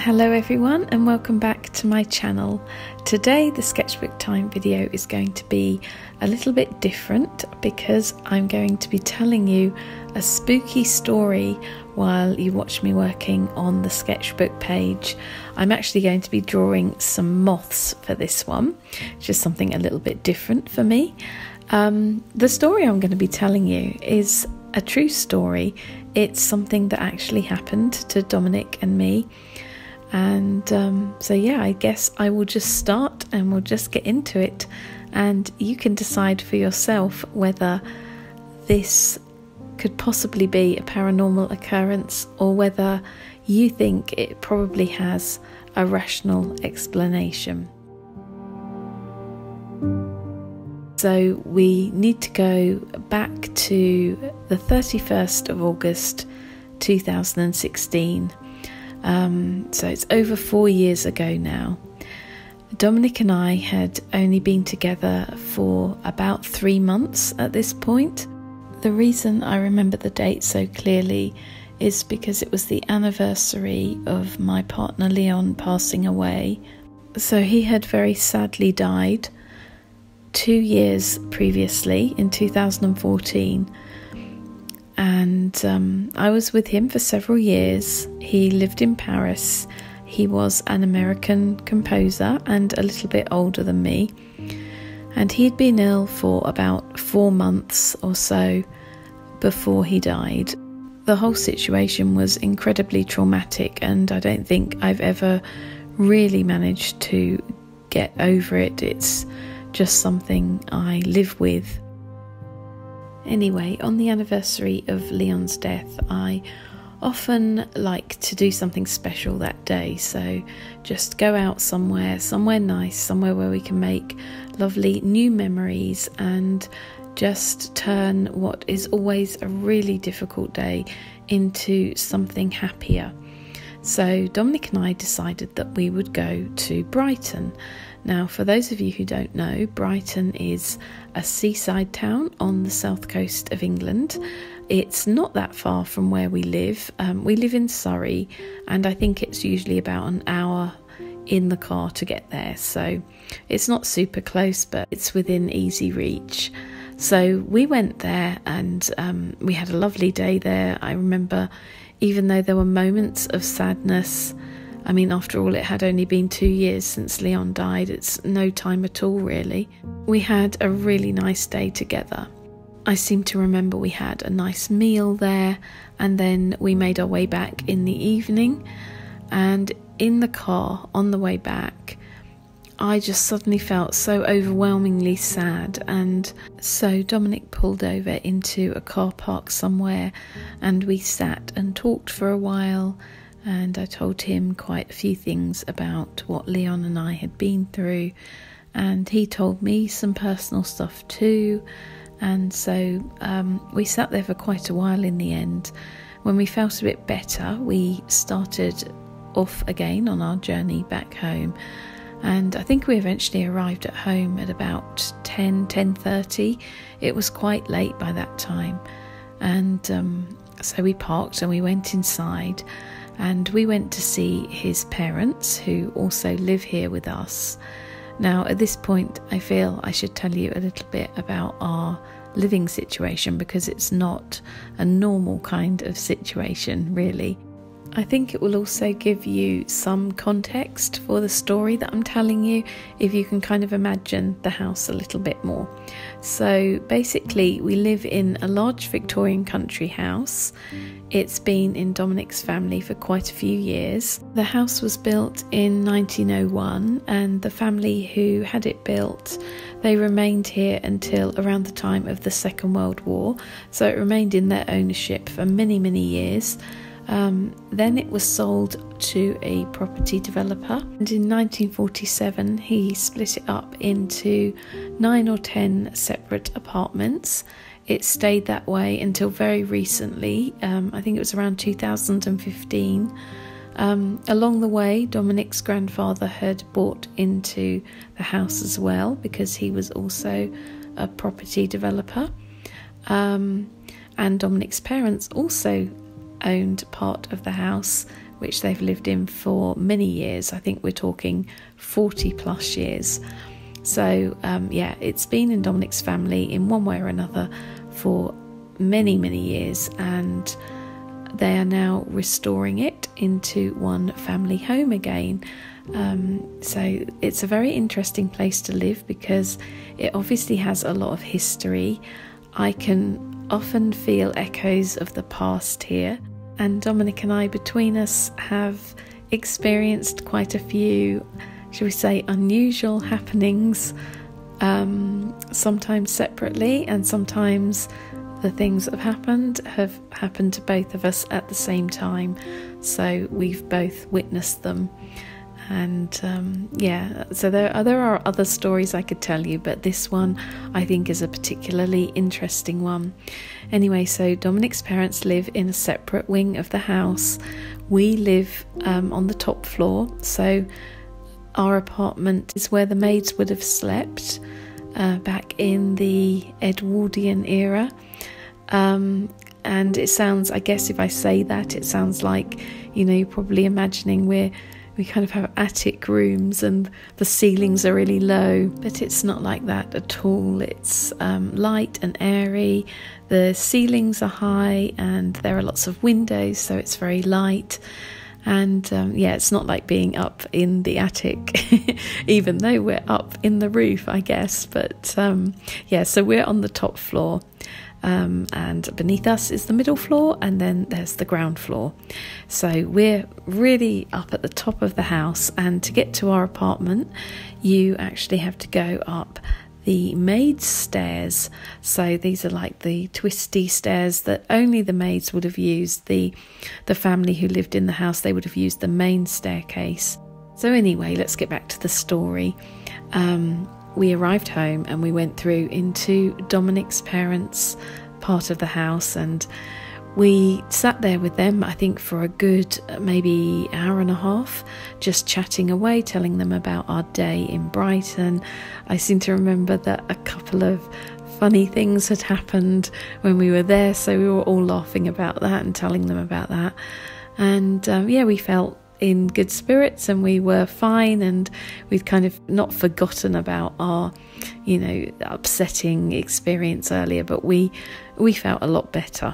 Hello everyone and welcome back to my channel. Today the Sketchbook Time video is going to be a little bit different because I'm going to be telling you a spooky story while you watch me working on the sketchbook page. I'm actually going to be drawing some moths for this one, which is something a little bit different for me. The story I'm going to be telling you is a true story. It's something that actually happened to Dominic and me. And so yeah, I guess I will just start and we'll just get into it, and you can decide for yourself whether this could possibly be a paranormal occurrence or whether you think it probably has a rational explanation. So we need to go back to the 31st of August 2016. So it's over 4 years ago now. Dominic and I had only been together for about 3 months at this point. The reason I remember the date so clearly is because it was the anniversary of my partner Leon passing away. So he had very sadly died 2 years previously in 2014. And I was with him for several years. He lived in Paris. He was an American composer and a little bit older than me. And he'd been ill for about 4 months or so before he died. The whole situation was incredibly traumatic, and I don't think I've ever really managed to get over it. It's just something I live with. Anyway, on the anniversary of Leon's death, I often like to do something special that day. So just go out somewhere nice, somewhere where we can make lovely new memories and just turn what is always a really difficult day into something happier. So Dominic and I decided that we would go to Brighton. Now, for those of you who don't know, Brighton is a seaside town on the south coast of England. It's not that far from where we live. We live in Surrey, and I think it's usually about an hour in the car to get there. So it's not super close, but it's within easy reach. So we went there and we had a lovely day there. I remember, even though there were moments of sadness, I mean, after all, it had only been 2 years since Leon died. It's no time at all, really. We had a really nice day together. I seem to remember we had a nice meal there, and then we made our way back in the evening. And in the car on the way back, I just suddenly felt so overwhelmingly sad. And so Dominic pulled over into a car park somewhere, and we sat and talked for a while. And I told him quite a few things about what Leon and I had been through, and he told me some personal stuff too. And so we sat there for quite a while. In the end, when we felt a bit better, we started off again on our journey back home. And I think we eventually arrived at home at about 10:30. It was quite late by that time. And so we parked and we went inside. And we went to see his parents, who also live here with us. Now, at this point, I feel I should tell you a little bit about our living situation, because it's not a normal kind of situation, really. I think it will also give you some context for the story that I'm telling you, if you can kind of imagine the house a little bit more. So basically, we live in a large Victorian country house. It's been in Dominic's family for quite a few years. The house was built in 1901, and the family who had it built, they remained here until around the time of the Second World War. So it remained in their ownership for many, many years. Then it was sold to a property developer, and in 1947 he split it up into 9 or 10 separate apartments. It stayed that way until very recently. I think it was around 2015. Along the way, Dominic's grandfather had bought into the house as well, because he was also a property developer. And Dominic's parents also owned part of the house which they've lived in for many years. I think we're talking 40 plus years. So it's been in Dominic's family in one way or another for many, many years, and they are now restoring it into one family home again. So it's a very interesting place to live because it obviously has a lot of history. I can often feel echoes of the past here, and Dominic and I, between us, have experienced quite a few, shall we say, unusual happenings, sometimes separately, and sometimes the things that have happened to both of us at the same time, so we've both witnessed them. And so there are other stories I could tell you, but this one I think is a particularly interesting one. Anyway, so Dominic's parents live in a separate wing of the house. We live on the top floor, so our apartment is where the maids would have slept back in the Edwardian era. And it sounds, I guess if I say that, it sounds like, you're probably imagining we kind of have attic rooms and the ceilings are really low, but it's not like that at all. It's light and airy. The ceilings are high and there are lots of windows, so it's very light. And it's not like being up in the attic, even though we're up in the roof, I guess. But so we're on the top floor. And beneath us is the middle floor, and then there's the ground floor. So we're really up at the top of the house, and to get to our apartment you actually have to go up the maid's stairs. So these are like the twisty stairs that only the maids would have used. The family who lived in the house, they would have used the main staircase. So anyway, let's get back to the story. We arrived home and we went through into Dominic's parents' part of the house, and we sat there with them, I think for a good maybe hour and a half, just chatting away, telling them about our day in Brighton. I seem to remember that a couple of funny things had happened when we were there, so we were all laughing about that and telling them about that. And we felt in good spirits and we were fine, and we'd kind of not forgotten about our upsetting experience earlier, but we felt a lot better.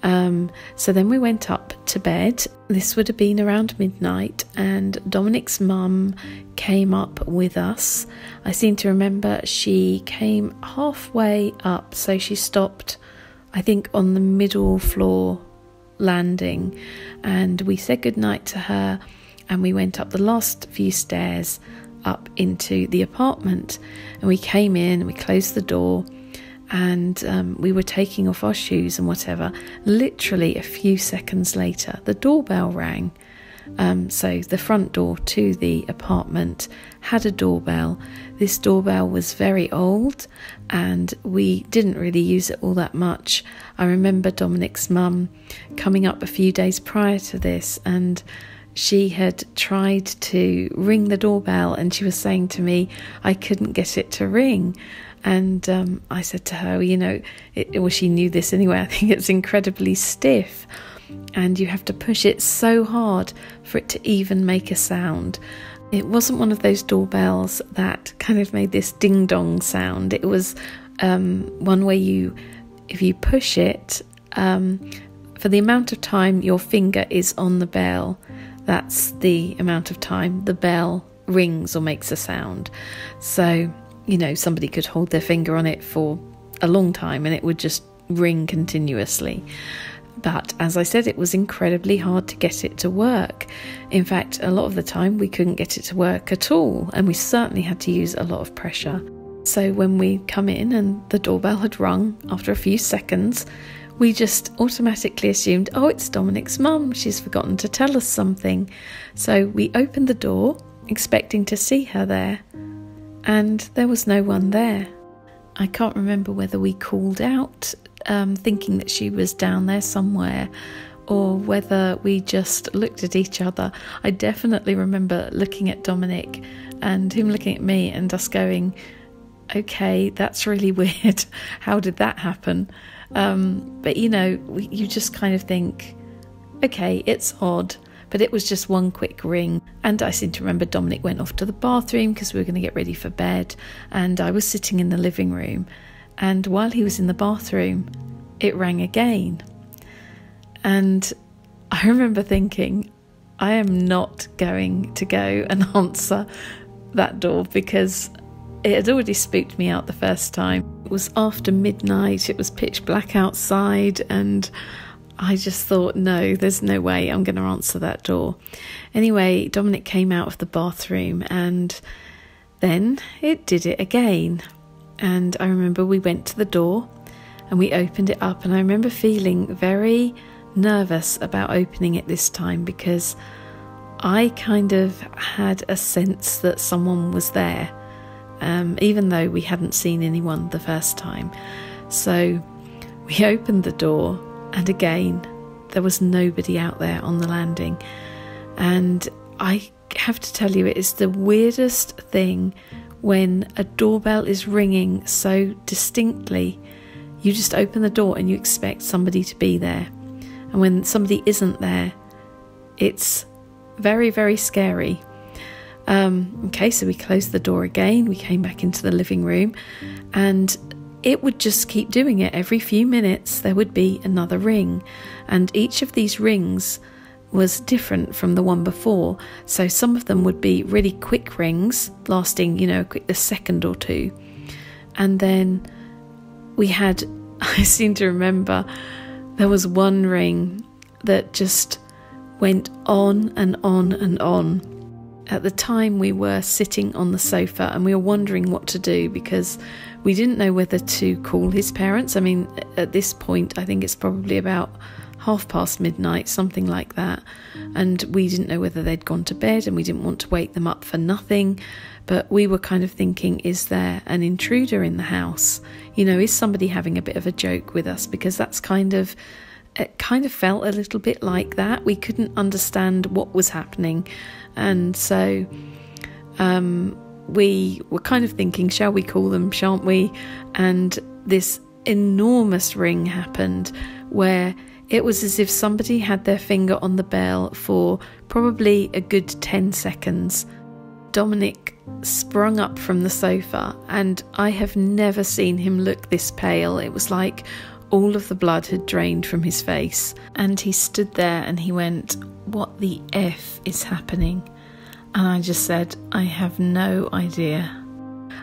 So then we went up to bed. This would have been around midnight, and Dominic's mum came up with us. I seem to remember she came halfway up, so she stopped, I think, on the middle floor landing, and we said goodnight to her, and we went up the last few stairs up into the apartment, and we came in and we closed the door, and we were taking off our shoes and whatever. Literally a few seconds later the doorbell rang. So the front door to the apartment had a doorbell. This doorbell was very old and we didn't really use it all that much. I remember Dominic's mum coming up a few days prior to this, and she had tried to ring the doorbell, and she was saying to me, I couldn't get it to ring. And I said to her, she knew this anyway, I think it's incredibly stiff and you have to push it so hard for it to even make a sound. It wasn't one of those doorbells that kind of made this ding dong sound. It was one where if you push it, for the amount of time your finger is on the bell, that's the amount of time the bell rings or makes a sound. So, somebody could hold their finger on it for a long time and it would just ring continuously. But as I said, it was incredibly hard to get it to work. In fact, a lot of the time we couldn't get it to work at all, and we certainly had to use a lot of pressure. So when we come in and the doorbell had rung after a few seconds, we just automatically assumed, oh, it's Dominic's mum, she's forgotten to tell us something. So we opened the door, expecting to see her there, and there was no one there. I can't remember whether we called out, thinking that she was down there somewhere, or whether we just looked at each other. I definitely remember looking at Dominic and him looking at me and us going, okay, that's really weird. How did that happen? But you just kind of think, okay, it's odd, but it was just one quick ring. And I seem to remember Dominic went off to the bathroom because we were going to get ready for bed, and I was sitting in the living room, and while he was in the bathroom, it rang again. And I remember thinking, I am not going to go and answer that door because it had already spooked me out the first time. It was after midnight, it was pitch black outside, and I just thought, no, there's no way I'm going to answer that door. Anyway, Dominic came out of the bathroom, and then it did it again. And I remember we went to the door and we opened it up, and I remember feeling very nervous about opening it this time because I kind of had a sense that someone was there, even though we hadn't seen anyone the first time. So we opened the door, and again there was nobody out there on the landing. And I have to tell you, it is the weirdest thing when a doorbell is ringing so distinctly. You just open the door and you expect somebody to be there, and when somebody isn't there, it's very, very scary. Okay, so we closed the door again, we came back into the living room, and it would just keep doing it. Every few minutes there would be another ring, and each of these rings was different from the one before. So some of them would be really quick rings lasting, a second or two, and then we had, I seem to remember, there was one ring that just went on and on and on. At the time we were sitting on the sofa and we were wondering what to do because we didn't know whether to call his parents. I mean, at this point I think it's probably about midnight, something like that, and we didn't know whether they'd gone to bed, and we didn't want to wake them up for nothing. But we were kind of thinking, is there an intruder in the house? Is somebody having a bit of a joke with us? Because it kind of felt a little bit like that. We couldn't understand what was happening, and so we were kind of thinking, shall we call them, shan't we? And this enormous ring happened where it was as if somebody had their finger on the bell for probably a good 10 seconds. Dominic sprung up from the sofa, and I have never seen him look this pale. It was like all of the blood had drained from his face, and he stood there and he went, "What the F is happening?" And I just said, "I have no idea."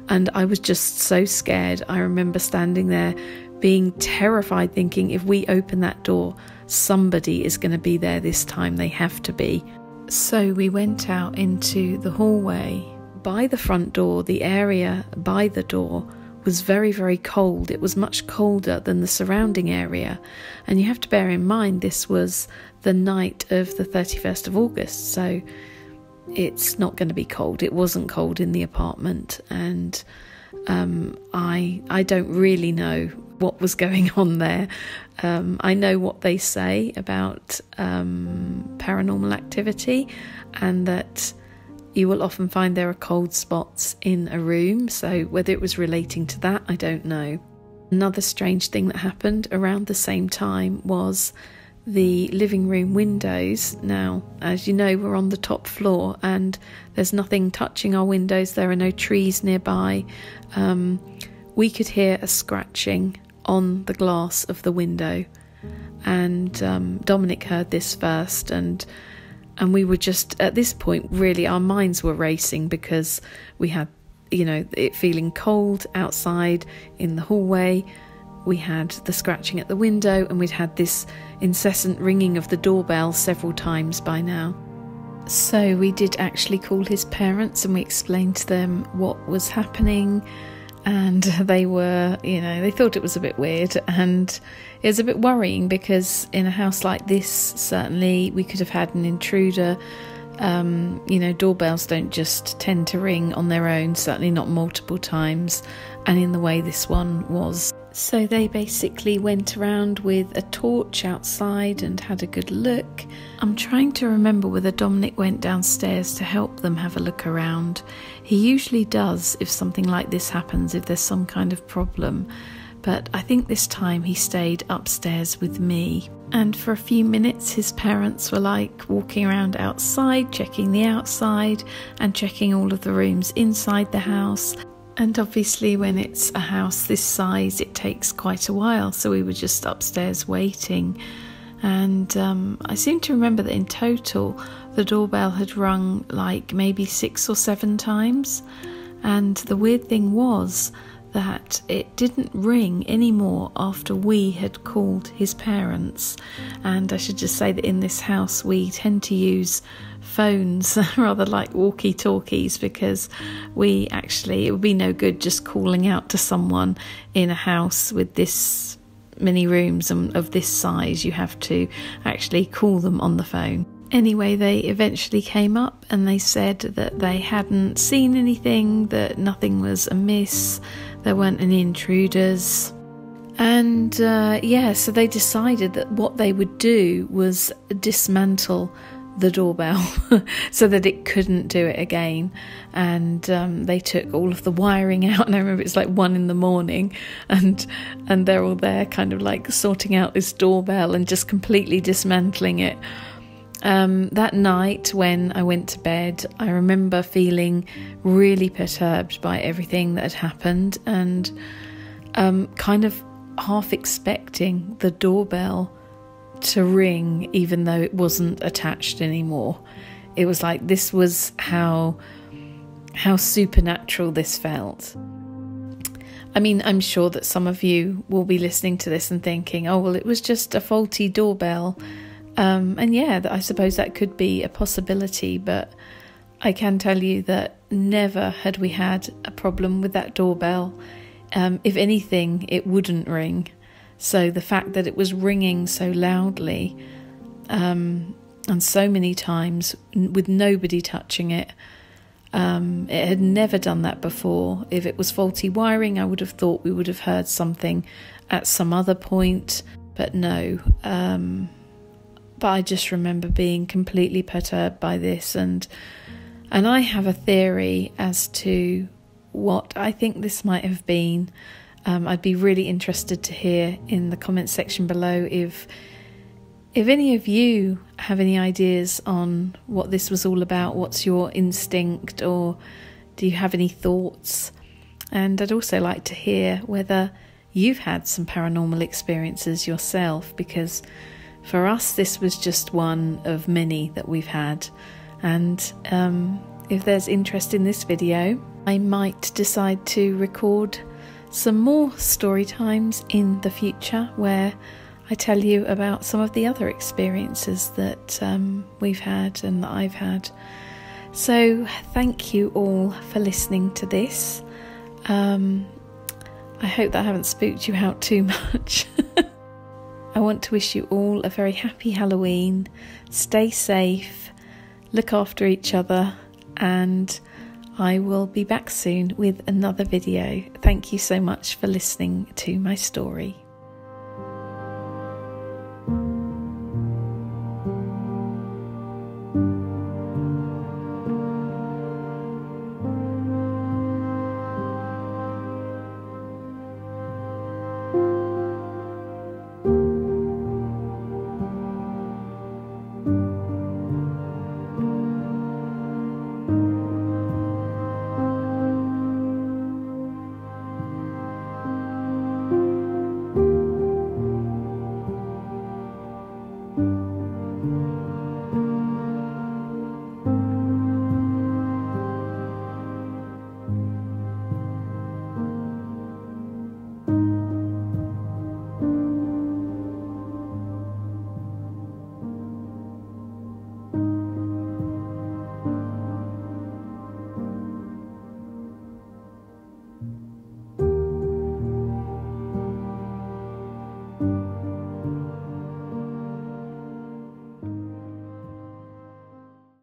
And I was just so scared. I remember standing there being terrified, thinking, if we open that door, somebody is going to be there this time. They have to be. So we went out into the hallway. By the front door, the area by the door was very, very cold. It was much colder than the surrounding area. And you have to bear in mind, this was the night of the 31st of August. So it's not going to be cold. It wasn't cold in the apartment. And I don't really know what was going on there. I know what they say about paranormal activity, and that you will often find there are cold spots in a room. So whether it was relating to that, I don't know. Another strange thing that happened around the same time was the living room windows. Now, as you know, we're on the top floor and there's nothing touching our windows. There are no trees nearby. We could hear a scratching on the glass of the window, and Dominic heard this first, and we were just, at this point, really our minds were racing because we had, it feeling cold outside in the hallway. We had the scratching at the window, and we'd had this incessant ringing of the doorbell several times by now. So we did actually call his parents, and we explained to them what was happening. And they were, they thought it was a bit weird, and it was a bit worrying because in a house like this, certainly we could have had an intruder. Doorbells don't just tend to ring on their own, certainly not multiple times, and in the way this one was. So they basically went around with a torch outside and had a good look. I'm trying to remember whether Dominic went downstairs to help them have a look around. He usually does if something like this happens, if there's some kind of problem. but I think this time he stayed upstairs with me. And for a few minutes his parents were like walking around outside, checking the outside and checking all of the rooms inside the house. And obviously when it's a house this size it takes quite a while, so we were just upstairs waiting. And I seem to remember that in total the doorbell had rung like maybe 6 or 7 times. And the weird thing was that it didn't ring anymore after we had called his parents. And I should just say that in this house we tend to use phones rather like walkie-talkies, because it would be no good just calling out to someone in a house with this many rooms and of this size. You have to actually call them on the phone. Anyway, they eventually came up and they said that they hadn't seen anything, that nothing was amiss, there weren't any intruders. And so they decided that what they would do was dismantle the doorbell so that it couldn't do it again. And they took all of the wiring out, and I remember it's like 1 a.m. and they're all there kind of like sorting out this doorbell and just completely dismantling it. That night when I went to bed, I remember feeling really perturbed by everything that had happened, and kind of half expecting the doorbell to ring even though it wasn't attached anymore. It was like this was how supernatural this felt. I mean, I'm sure that some of you will be listening to this and thinking, oh well, it was just a faulty doorbell. And yeah, I suppose that could be a possibility, but I can tell you that never had we had a problem with that doorbell. If anything, it wouldn't ring. So the fact that it was ringing so loudly and so many times with nobody touching it, it had never done that before. If it was faulty wiring, I would have thought we would have heard something at some other point, but no. But I just remember being completely perturbed by this, and I have a theory as to what I think this might have been. I'd be really interested to hear in the comment section below if any of you have any ideas on what this was all about. What's your instinct, or do you have any thoughts? And I'd also like to hear whether you've had some paranormal experiences yourself, because for us, this was just one of many that we've had. And if there's interest in this video, I might decide to record some more story times in the future where I tell you about some of the other experiences that we've had and that I've had. So thank you all for listening to this. I hope that I haven't spooked you out too much. I want to wish you all a very happy Halloween. Stay safe, look after each other, and I will be back soon with another video. Thank you so much for listening to my story.